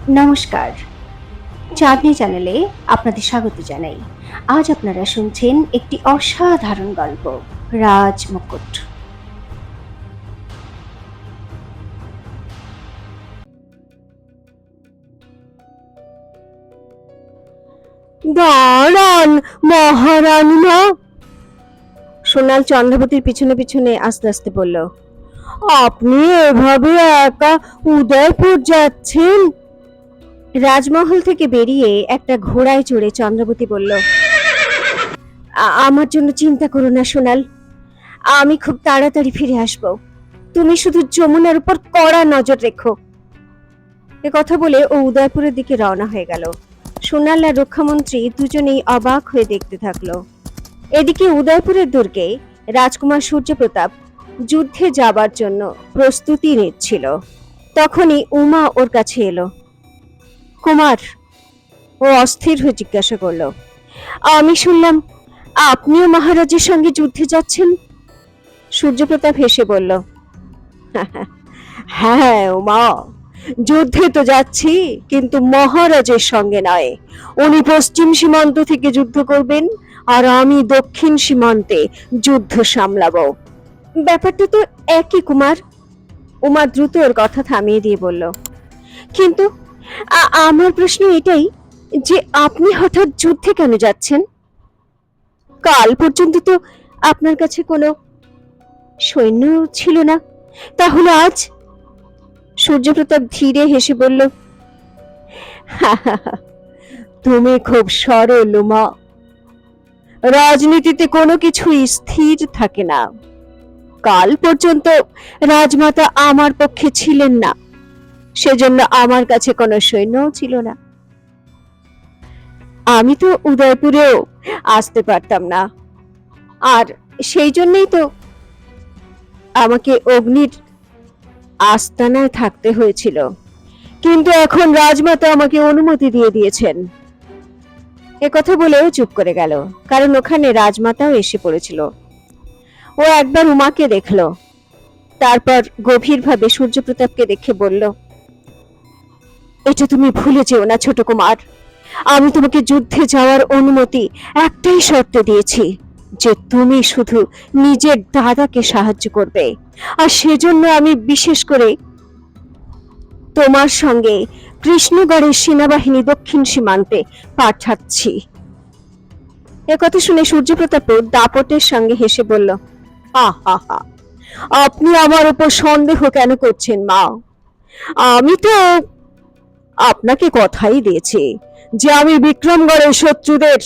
নমস্কার, চাঁদনি চ্যানেলে আপনাদের স্বাগত জানাই। আজ আপনারা শুনছেন একটি অসাধারণ গল্প, রাজ মুকুট। দাঁড়ান মহারানী মা। সোনাল চন্দ্রবতীর পিছনে পিছনে আস্তে আস্তে বলল, আপনি এভাবে একা উদয়পুর যাচ্ছেন? রাজমহল থেকে বেরিয়ে একটা ঘোড়ায় চড়ে চন্দ্রবতী বলল, আমার জন্য চিন্তা করো না সোনাল, আমি খুব তাড়াতাড়ি ফিরে আসব। তুমি শুধু যমুনার উপর কড়া নজর রেখো। এ কথা বলে ও উদয়পুরের দিকে রওনা হয়ে গেল। সোনাল আর রক্ষামন্ত্রী দুজনেই অবাক হয়ে দেখতে থাকলো। এদিকে উদয়পুরের দুর্গে রাজকুমার সূর্যপ্রতাপ যুদ্ধে যাবার জন্য প্রস্তুতি নিচ্ছিল। তখনই উমা ওর কাছে এলো। কুমার, ও অস্থির হয়ে জিজ্ঞাসা করলো, আমি শুনলাম আপনিও মহারাজের সঙ্গে যুদ্ধে যাচ্ছেন? সূর্যপ্রতাপ হেসে বলল, হ্যাঁ উমা, যুদ্ধে তো যাচ্ছি, কিন্তু মহারাজের সঙ্গে নয়। উনি পশ্চিম সীমান্ত থেকে যুদ্ধ করবেন, আর আমি দক্ষিণ সীমান্তে যুদ্ধ সামলাবো। ব্যাপারটা তো একই কুমার। উমা দ্রুত ওর কথা থামিয়ে দিয়ে বলল, কিন্তু আমার প্রশ্ন এটাই যে আপনি হঠাৎ যুদ্ধে কেন যাচ্ছেন? কাল পর্যন্ত তো আপনার কাছে কোনো সৈন্য ছিল না, তাহলে আজ? সূর্যপ্রতাপ ধীরে হেসে বলল, তুমি খুব সরল উমা। রাজনীতিতে কোনো কিছুই স্থির থাকে না। কাল পর্যন্ত রাজমাতা আমার পক্ষে ছিলেন না, সেজন্য আমার কাছে কোনো সৈন্যও ছিল না। আমি তো উদয়পুরেও আসতে পারতাম না, আর সেই জন্যই তো আমাকে অগ্নির আস্তানায় থাকতে হয়েছিল। কিন্তু এখন রাজমাতা আমাকে অনুমতি দিয়ে দিয়েছেন। একথা বলেও চুপ করে গেল, কারণ ওখানে রাজমাতাও এসে পড়েছিল। ও একবার উমাকে দেখলো, তারপর গভীরভাবে সূর্যপ্রতাপকে দেখে বলল, এটা তুমি ভুলে যেও না ছোট কুমার। আমি তোমাকে যুদ্ধে যাওয়ার অনুমতি একটাই শর্তে দিয়েছি, যে তুমি শুধু নিজের দাদাকে সাহায্য করবে, আর সেজন্য আমি বিশেষ করে তোমার সঙ্গে কৃষ্ণগড়ের সেনাবাহিনী দক্ষিণ সীমান্তে পাঠাচ্ছি। একথা শুনে সূর্যপ্রতাপ দাপটের সঙ্গে হেসে বলল, হা, আপনি আমার উপর সন্দেহ কেন করছেন মা? আমি তো আপনাকে কথাই দিয়েছি যে আমি বিক্রমগড়ের শত্রুদের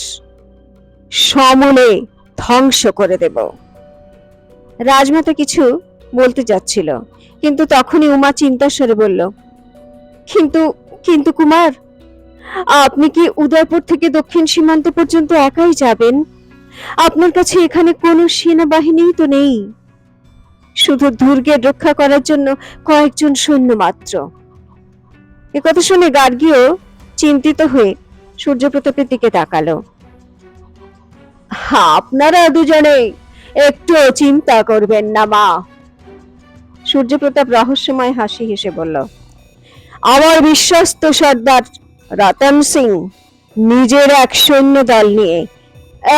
সমূলে ধ্বংস করে দেব। রাজমাতা কিছু বলতে যাচ্ছিল, কিন্তু তখনই উমা চিন্তার স্বরে বলল, কিন্তু কিন্তু কুমার, আপনি কি উদয়পুর থেকে দক্ষিণ সীমান্ত পর্যন্ত একাই যাবেন? আপনার কাছে এখানে কোনো সেনাবাহিনীই তো নেই, শুধু দুর্গের রক্ষা করার জন্য কয়েকজন সৈন্য মাত্র। একথা শুনে গার্গীও চিন্তিত হয়ে সূর্যপ্রতাপের দিকে তাকালো। আপনারা দুজনে একটু চিন্তা করবেন না মা। সূর্যপ্রতাপ রহস্যময় হাসি হেসে বলল, আমার বিশ্বস্ত সর্দার রতন সিং নিজের এক সৈন্য দল নিয়ে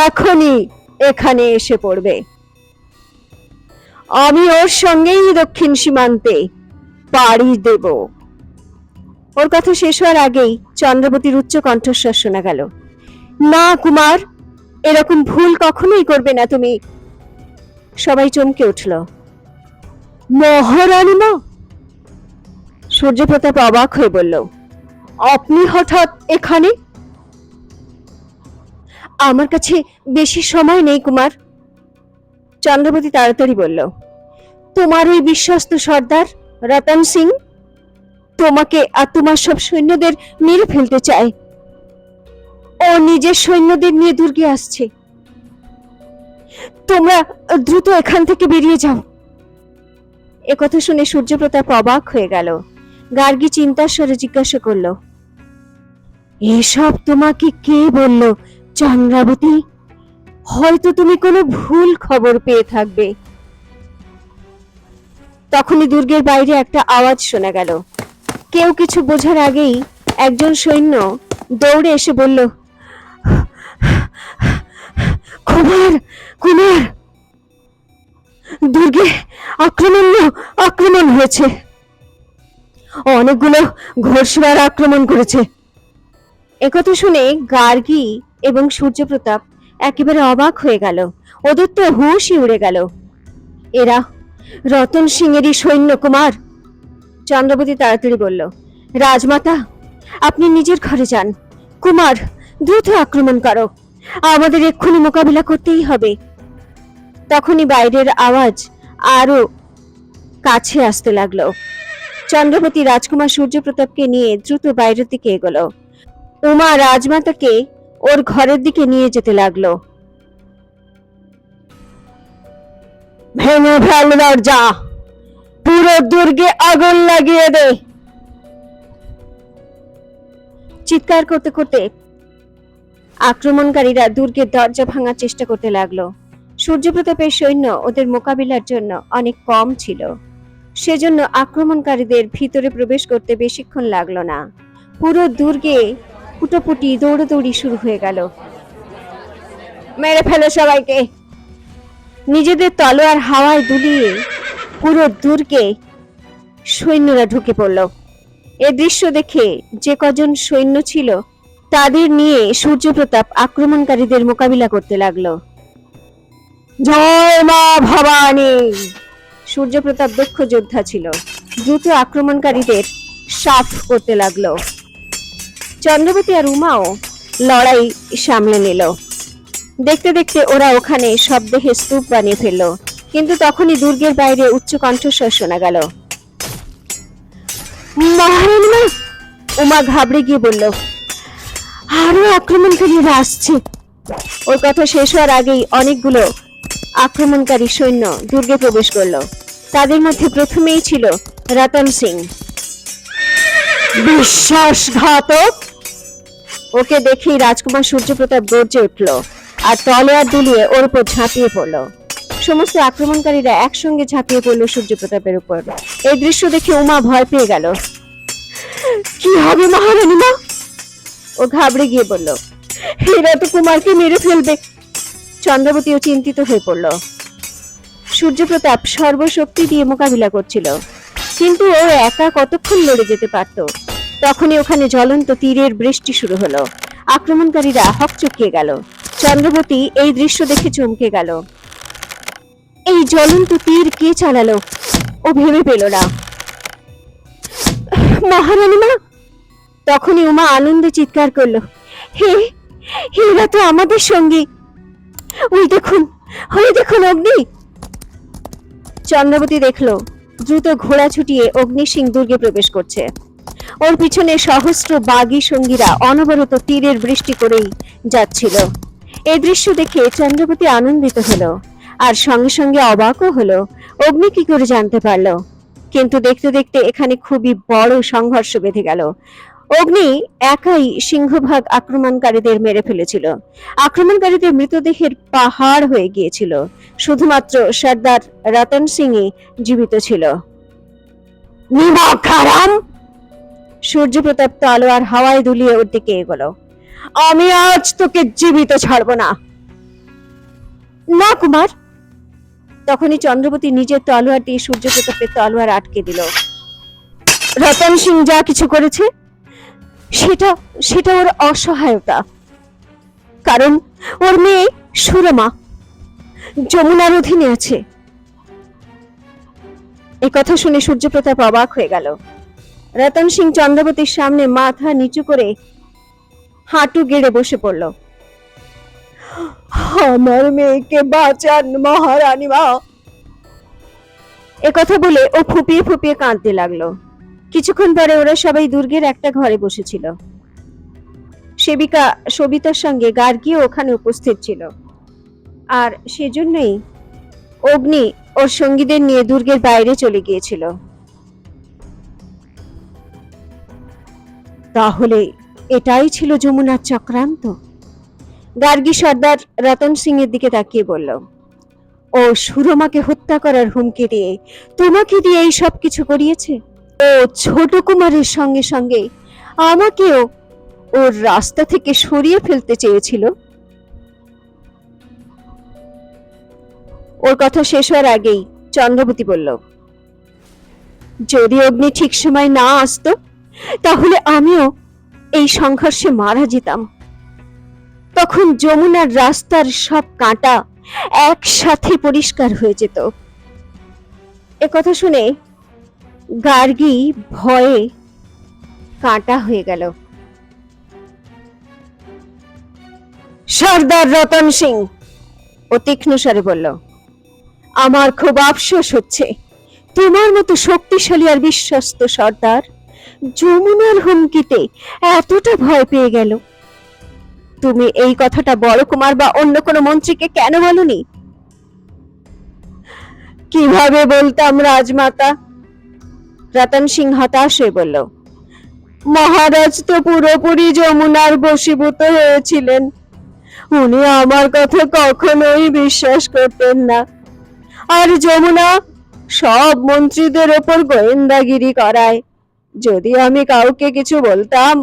এখনই এখানে এসে পড়বে। আমি ওর সঙ্গেই দক্ষিণ সীমান্তে পাড়ি দেব। ওর কথা শেষ হওয়ার আগেই চন্দ্রবতীর উচ্চ কণ্ঠস্বর শোনা গেল, না কুমার, এরকম ভুল কখনোই করবে না তুমি। সবাই চমকে উঠল। মহারানী মা? সূর্যপ্রতাপ অবাক হয়ে বলল, আপনি হঠাৎ এখানে? আমার কাছে বেশি সময় নেই কুমার। চন্দ্রবতী তাড়াতাড়ি বলল, তোমার ওই বিশ্বস্ত সর্দার রতন সিং তোমাকে আর তোমার সব সৈন্যদের মেরে ফেলতে চায়। ও নিজের সৈন্যদের নিয়ে দুর্গে আসছে। তোমরা দ্রুত এখান থেকে বেরিয়ে যাও। একথা শুনে সূর্যপ্রতাপ অবাক হয়ে গেল। গার্গী চিন্তার স্বরে জিজ্ঞাসা করল, এসব তোমাকে কে বলল চন্দ্রাবতী? হয়তো তুমি কোনো ভুল খবর পেয়ে থাকবে। তখনই দুর্গের বাইরে একটা আওয়াজ শোনা গেল। কেউ কিছু বোঝার আগেই একজন সৈন্য দৌড়ে এসে বলল, কুমার, কুমার, দুর্গে আক্রমণ হয়েছে। অনেকগুলো ঘোড়সওয়ার আক্রমণ করেছে। একথা শুনে গার্গী এবং সূর্যপ্রতাপ একেবারে অবাক হয়ে গেল। ওদের তো হুঁশই উড়ে গেল। এরা রতন সিং এরই সৈন্য কুমার। চন্দ্রবতী তাড়াতাড়ি বলল, রাজমাতা, আপনি নিজের ঘরে যান। কুমার, দ্রুত আক্রমণ করো, আমাদের এক্ষুনি মোকাবিলা করতেই হবে। তখনই বাইরের আওয়াজ আরো কাছে আসতে লাগলো। চন্দ্রবতী রাজকুমার সূর্যপ্রতাপকে নিয়ে দ্রুত বাইরের দিকে এগোলো। উমা রাজমাতাকে ওর ঘরের দিকে নিয়ে যেতে লাগলো। ভেঙে ফেল দরজা, পুরো দুর্গে আগুন লাগিয়ে দে। চিৎকার করতে করতে আক্রমণকারীরা দুর্গের দরজা ভাঙার চেষ্টা করতে লাগলো। সূর্যপ্রতাপের সৈন্য ওদের মোকাবিলার জন্য অনেক কম ছিল, সেজন্য আক্রমণকারীদের ভিতরে প্রবেশ করতে বেশিক্ষণ লাগলো না। পুরো দুর্গে ফুটোপুটি দৌড়াদৌড়ি শুরু হয়ে গেল। মেরে ফেলো সবাইকে। নিজেদের তলোয়ার হাওয়ায় দুলিয়ে পুরো দুর্গে সৈন্যরা ঢুকে পড়ল। এ দৃশ্য দেখে যে কজন সৈন্য ছিল তাদের নিয়ে সূর্যপ্রতাপ আক্রমণকারীদের মোকাবিলা করতে লাগলো। জয় মা ভবানী! সূর্যপ্রতাপ দক্ষ যোদ্ধা ছিল, দ্রুত আক্রমণকারীদের সাফ করতে লাগলো। চন্দ্রবতী আর উমাও লড়াই সামলে নিল। দেখতে দেখতে ওরা ওখানে শবদেহে স্তূপ বানিয়ে ফেললো। কিন্তু তখনই দুর্গের বাইরে উচ্চ কণ্ঠস্বর শোনা গেল। মহারানী মা! উমা ঘাবড়ে গিয়ে বলল, আরো আক্রমণকারীরা আসছে। ওর কথা শেষ হওয়ার আগেই অনেকগুলো আক্রমণকারী সৈন্য দুর্গে প্রবেশ করলো। তাদের মধ্যে প্রথমেই ছিল রতন সিং। বিশ্বাসঘাতক! ওকে দেখেই রাজকুমার সূর্যপ্রতাপ গর্জে উঠল আর তলোয়ার দুলিয়ে ওর উপর ঝাঁপিয়ে পড়ল। সমস্ত আক্রমণকারীরা একসঙ্গে ঝাঁপিয়ে পড়ল সূর্যপ্রতাপের উপর। এই দৃশ্য দেখে উমা ভয় পেয়ে গেল। কি হবে মহারানী মা? ও ঘাবড়ে গিয়ে বলল, এরা তো কুমারকে মেরে ফেলবে। চন্দ্রবতীও চিন্তিত হয়ে পড়ল। সূর্যপ্রতাপ সর্বশক্তি দিয়ে মোকাবিলা করছিল, কিন্তু ও একা কতক্ষণ লড়ে যেতে পারত। তখনই ওখানে জ্বলন্ত তীরের বৃষ্টি শুরু হলো। আক্রমণকারীরা হকচকিয়ে গেল। চন্দ্রবতী এই দৃশ্য দেখে চমকে গেল। এই জ্বলন্ত তীর কে চালালো ও ভেবে পেল না। মহারানী মা! তখনই উমা আনন্দে চিৎকার করলো, হে, এরা তো আমাদের সঙ্গী। ওই দেখুন অগ্নি! চন্দ্রবতী দেখলো দ্রুত ঘোড়া ছুটিয়ে অগ্নি সিং দুর্গে প্রবেশ করছে। ওর পিছনে সহস্র বাগী সঙ্গীরা অনবরত তীরের বৃষ্টি করেই যাচ্ছিল। এই দৃশ্য দেখে চন্দ্রবতী আনন্দিত হলো আর সঙ্গে সঙ্গে অবাকও হলো অগ্নি কি করে জানতে পারলো। কিন্তু দেখতে দেখতে এখানে খুবই বড় সংঘর্ষ বেঁধে গেল। অগ্নি একাই সিংহভাগ আক্রমণকারীদের মেরে ফেলেছিল। আক্রমণকারীদের মৃতদেহের পাহাড় হয়ে গিয়েছিল। শুধুমাত্র সর্দার রতন সিংই জীবিত ছিল। নিমখারাম! সূর্যপ্রতাপ তলোয়ার হাওয়ায় দুলিয়ে ওর দিকে এগোলো। আমি আজ তোকে জীবিত ছাড়বো না। না কুমার! তখনই চন্দ্রবতী নিজের তলোয়ার দিয়ে সূর্যপ্রতাপের তলোয়ার আটকে দিল। রতন সিং যা কিছু করেছে সেটা ওর অসহায়তা। কারণ ওর মেয়ে সুরমা যমুনার অধীনে আছে। এই কথা শুনে সূর্যপ্রতাপ অবাক হয়ে গেল। রতন সিং চন্দ্রবতীর সামনে মাথা নিচু করে হাঁটু গেড়ে বসে পড়ল। আমার মেয়েকে বাঁচান মহারানী মা! একথা বলে ও ফুপিয়ে ফুপিয়ে কাঁদতে লাগলো। কিছুক্ষণ পরে ওরা সবাই দুর্গের একটা ঘরে বসেছিল। সেবিকা সবিতার সঙ্গে গার্গীও ওখানে উপস্থিত ছিল, আর সেজন্যই অগ্নি ওর সঙ্গীদের নিয়ে দুর্গের বাইরে চলে গিয়েছিল। তাহলে এটাই ছিল যমুনার চক্রান্ত? গার্গী সর্দার রতন সিং এর দিকে তাকিয়ে বলল, ও সুরমাকে হত্যা করার হুমকি দিয়ে তোমাকে দিয়ে এই সব কিছু করিয়েছে। ও ছোট কুমারের সঙ্গে সঙ্গে আমাকেও ওর রাস্তা থেকে সরিয়ে ফেলতে চেয়েছিল। ওর কথা শেষ হওয়ার আগেই চন্দ্রবতী বলল, যদি অগ্নি ঠিক সময় না আসতো তাহলে আমিও এই সংঘর্ষে মারা যেতাম। তখন যমুনার রাস্তার সব কাঁটা একসাথে পরিষ্কার হয়ে যেত। একথা শুনে গার্গী ভয়ে কাঁটা হয়ে গেল। সর্দার রতন সিং, ও তীক্ষ্ণ স্বরে বলল, আমার খুব আফসোস হচ্ছে তোমার মতো শক্তিশালী আর বিশ্বস্ত সর্দার যমুনার হুমকিতে এতটা ভয় পেয়ে গেল। তুমি এই কথাটা বড় কুমার বা অন্য কোনো মন্ত্রীকে কেন বলনি? কিভাবে বলতাম রাজমাতা? রতন সিং হতাশ হয়ে বলল, মহারাজ তো পুরোপুরি যমুনার বশীভূত হয়েছিলেন। উনি আমার কথা কখনোই বিশ্বাস করতেন না। আর যমুনা সব মন্ত্রীদের ওপর গোয়েন্দাগিরি করায়। যদি আমি কাউকে কিছু বলতাম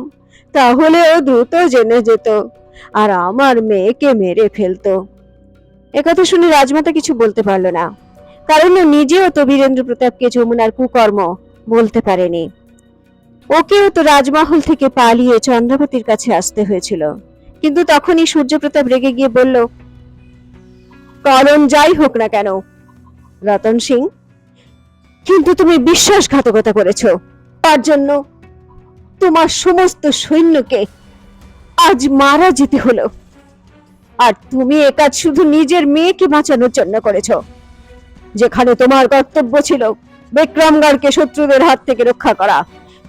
তাহলে ও দ্রুত জেনে যেত আর আমার মেয়েকে মেরে ফেলতো। একথা শুনে রাজমাতা কিছু বলতে পারল না, কারণ ও নিজেও তো বীরেন্দ্র প্রতাপকে যমুনার কুকর্ম বলতে পারেনি। ওকেও তো রাজমহল থেকে পালিয়ে চন্দ্রাবতীর কাছে আসতে হয়েছিল। কিন্তু তখনই সূর্যপ্রতাপ রেগে গিয়ে বলল, কারণ যাই হোক না কেন রতন সিং, কিন্তু তুমি বিশ্বাসঘাতকতা করেছো। তার জন্য তোমার সমস্ত সৈন্যকে আজ মারা যেতে হলো। আর তুমি এ কাজ শুধু নিজের মেয়েকে বাঁচানোর জন্য করেছো, যেখানে তোমার কর্তব্য ছিল বিক্রমগড়কে শত্রুদের হাত থেকে রক্ষা করা।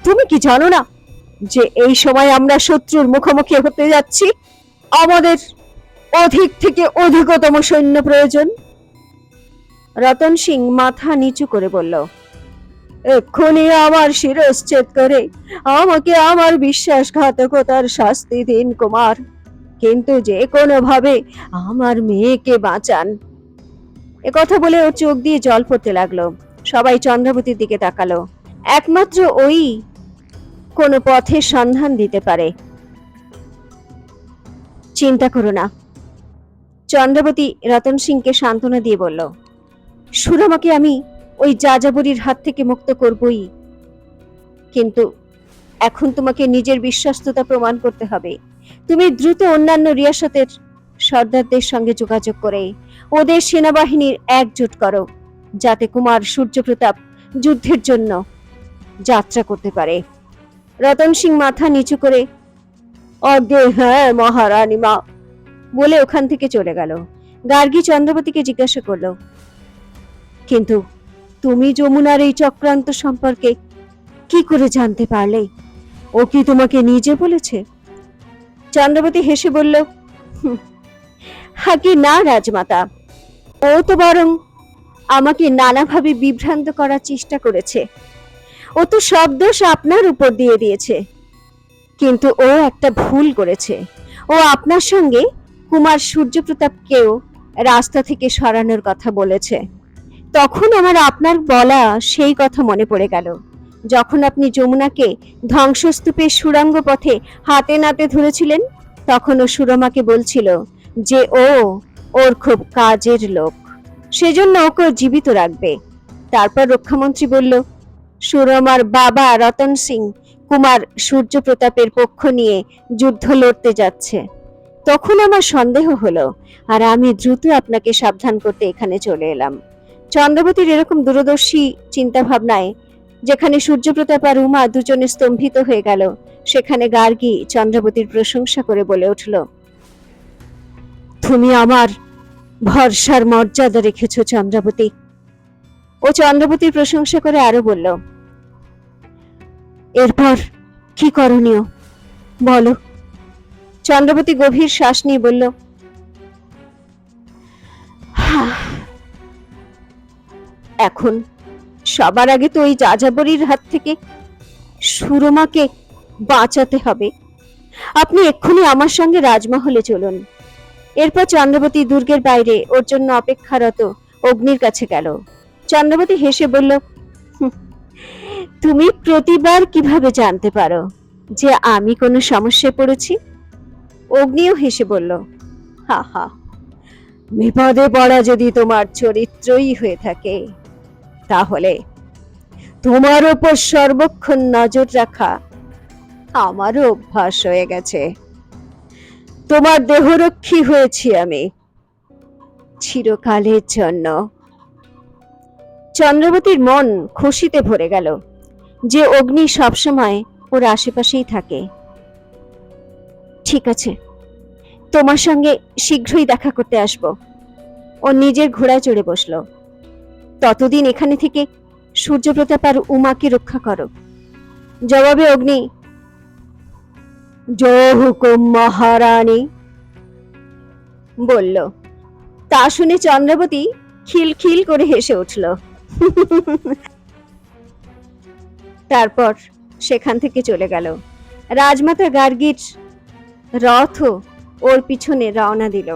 তুমি কি জানো না যে এই সময় আমরা শত্রুর মুখোমুখি হতে যাচ্ছি? আমাদের অধিক থেকে অধিকতম সৈন্য প্রয়োজন। রতন সিং মাথা নিচু করে বলল, এক্ষুনি আমার শিরশ্ছেদ করে আমাকে আমার বিশ্বাসঘাতকতার শাস্তি দিন কুমার, কিন্তু যে কোনো ভাবে আমার মেয়েকে বাঁচান। কথা বলে ওর চোখ দিয়ে জল পড়তে লাগলো। সবাই চন্দ্রাবতীর দিকে তাকালো। একমাত্র ওই কোনো পথের সন্ধান দিতে পারে। চিন্তা করো না, চন্দ্রাবতী রতন সিংকে সান্ত্বনা দিয়ে বলল, সুরমাকে আমি ওই যাযাবরীর হাত থেকে মুক্ত করবই, কিন্তু এখন তোমাকে নিজের বিশ্বস্ততা প্রমাণ করতে হবে। তুমি দ্রুত অন্যান্য রিয়াসতের সর্দারদের সঙ্গে যোগাযোগ করে ওদের সেনাবাহিনীর একজোট করো, যাতে কুমার সূর্যপ্রতাপ যুদ্ধের জন্য যাত্রা করতে পারে। রতন সিং মাথা নিচু করে আগে হ্যাঁ মহারানী মা বলে ওখান থেকে চলে গেল। গার্গী চন্দ্রবতীকে জিজ্ঞাসা করলো, কিন্তু তুমি যমুনার এই চক্রান্ত সম্পর্কে কি করে জানতে পারলে? ও কি তোমাকে নিজে বলেছে? চন্দ্রবতী হেসে বলল, হাকি না রাজমাতা, ও তো বরং আমাকে নানাভাবে বিভ্রান্ত করার চেষ্টা করেছে। ও তো সব দোষ আপনার উপর দিয়ে দিয়েছে, কিন্তু ও একটা ভুল করেছে। ও আপনার সঙ্গে কুমার সূর্যপ্রতাপকেও রাস্তা থেকে সরানোর কথা বলেছে। তখন আমার আপনার বলা সেই কথা মনে পড়ে গেল, যখন আপনি যমুনাকে ধ্বংসস্তূপের সুড়ঙ্গ পথে হাতে নাতে ধরেছিলেন। তখন ও সুরমাকে বলছিল যে ওর খুব কাজের লোক, সেজন্য ওকে জীবিত রাখবে। তারপর রক্ষামন্ত্রী বলল, সুরমার বাবা রতন সিং কুমার সূর্যপ্রতাপের পক্ষ নিয়ে যুদ্ধ লড়তে যাচ্ছে। তখন আমার সন্দেহ হলো, আর আমি দ্রুত আপনাকে সাবধান করতে এখানে চলে এলাম। চন্দ্রবতীর এরকম দূরদর্শী চিন্তা ভাবনায় যেখানে সূর্যপ্রতাপ আর উমা দুজনে স্তম্ভিত হয়ে গেল, সেখানে গার্গী চন্দ্রবতীর প্রশংসা করে বলে উঠল, তুমি আমার ভরসার মর্যাদা রেখেছ চন্দ্রাবতী। ও চন্দ্রবতীর প্রশংসা করে আরো বলল, এরপর কি করণীয় বলো? চন্দ্রবতী গভীর শ্বাস নিয়ে বলল, এখন সবার আগে তো ওই যাযাবরীর হাত থেকে সুরমাকে বাঁচাতে হবে। আপনি এক্ষুনি আমার সঙ্গে রাজমহলে চলুন। এরপর চন্দ্রবতী দুর্গের বাইরে ওর জন্য অপেক্ষারত অগ্নির কাছে গেল। চন্দ্রবতী হেসে বলল, তুমি প্রতিবার কিভাবে জানতে পারো যে আমি কোনো সমস্যায় পড়েছি? অগ্নিও হেসে বলল, হা হা, বিপদে পড়া যদি তোমার চরিত্রই হয়ে থাকে, তাহলে তোমার ওপর সর্বক্ষণ নজর রাখা আমারও অভ্যাস হয়ে গেছে। তোমার দেহরক্ষী হয়েছি আমি, চিরকালের জন্য। চন্দ্রবতীর মন খুশিতে ভরে গেল যে অগ্নি সবসময় ওর আশেপাশেই থাকে। ঠিক আছে, তোমার সঙ্গে শীঘ্রই দেখা করতে আসব। ও নিজের ঘোড়ায় চড়ে বসলো। ততদিন এখানে থেকে সূর্যপ্রতাপ আর উমাকে রক্ষা করো। জবাবে অগ্নি, জয় হুকুম মহারানী, বলল। তা শুনে চন্দ্রবতী খিলখিল করে হেসে উঠল। তারপর সেখান থেকে চলে গেল। রাজমাতা গার্গীর রথ ওর পিছনে রওনা দিল।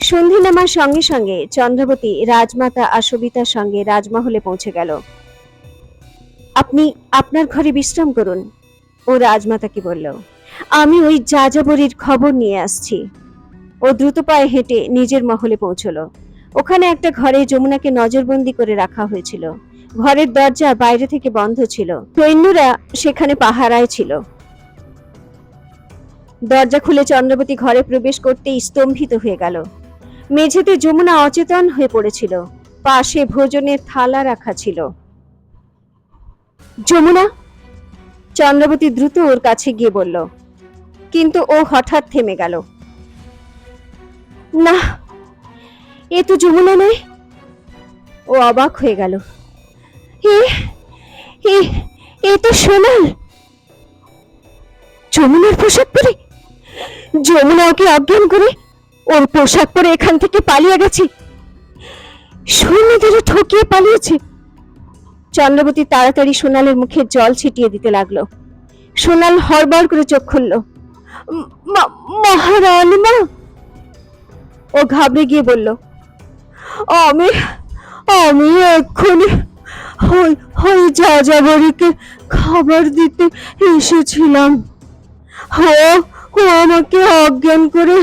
সন্ধে নামার সঙ্গে সঙ্গে চন্দ্রবতী রাজমাতা আর সবিতার সঙ্গে রাজমহলে পৌঁছে গেল। আপনি আপনার ঘরে বিশ্রাম করুন, ও রাজমাতাকে বলল। আমি ওই যাযাবরীর খবর নিয়ে আসছি। ও দ্রুত পায়ে হেঁটে নিজের মহলে পৌঁছলো। ওখানে একটা ঘরে যমুনাকে নজরবন্দি করে রাখা হয়েছিল। ঘরের দরজা বাইরে থেকে বন্ধ ছিল। সৈন্যরা সেখানে পাহারায় ছিল। দরজা খুলে চন্দ্রবতী ঘরে প্রবেশ করতেই স্তম্ভিত হয়ে গেল। মেঝেতে যমুনা অচেতন হয়ে পড়েছিল। পাশে ভোজনের থালা রাখা ছিল। যমুনা, চন্দ্রবতী দ্রুত ওর কাছে গিয়ে বলল, কিন্তু ও হঠাৎ থেমে গেল। না, এ তো যমুনা নয়। ও অবাক হয়ে গেল। এ এ এ তো সোনাল। যমুনার পোশাক পরে? যমুনা ওকে অজ্ঞান করে ওর পোশাক পরে এখান থেকে পালিয়ে গেছে। সৈন্যদের ঠকিয়ে পালিয়েছে। চন্দ্রবতী তাড়াতাড়ি সোনালের মুখে জল ছিটিয়ে দিতে লাগলো। সোনাল হড়বড় করে চোখ খুলল। মহারানী মা, ও ঘাবড়ে গিয়ে বলল, আমি আমি এক্ষুনি ওই যাযাবরীকে খাবার দিতে এসেছিলাম। ও আমাকে অজ্ঞান করে।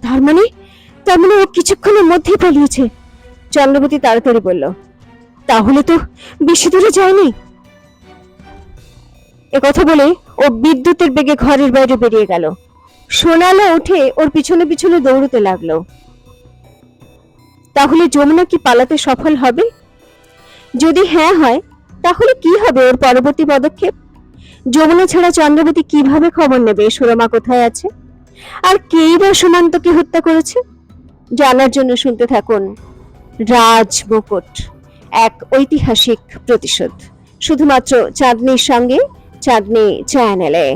তার মানে ও কিছুক্ষণের মধ্যেই পালিয়েছে। চন্দ্রবতী তাড়াতাড়ি বলল, তাহলে তো বেশি দূরে যায়নি। একথা বলে ও বিদ্যুতের বেগে ঘরের বাইরে বেরিয়ে গেল। সোনালা উঠে ওর পিছনে পিছনে দৌড়তে লাগলো। তাহলে যমুনা কি পালাতে সফল হবে? যদি হ্যাঁ হয়, তাহলে কি হবে ওর পরবর্তী পদক্ষেপ? যমুনা ছাড়া চন্দ্রবতী কিভাবে খবর নেবে সুরমা কোথায় আছে, আর কেই বা সুমন্তকে হত্যা করেছে? জানার জন্য শুনতে থাকুন রাজ মুকুট, এক ঐতিহাসিক প্রতিশোধ, শুধুমাত্র চাঁদনির সঙ্গে চাঁদনি চ্যানেলে।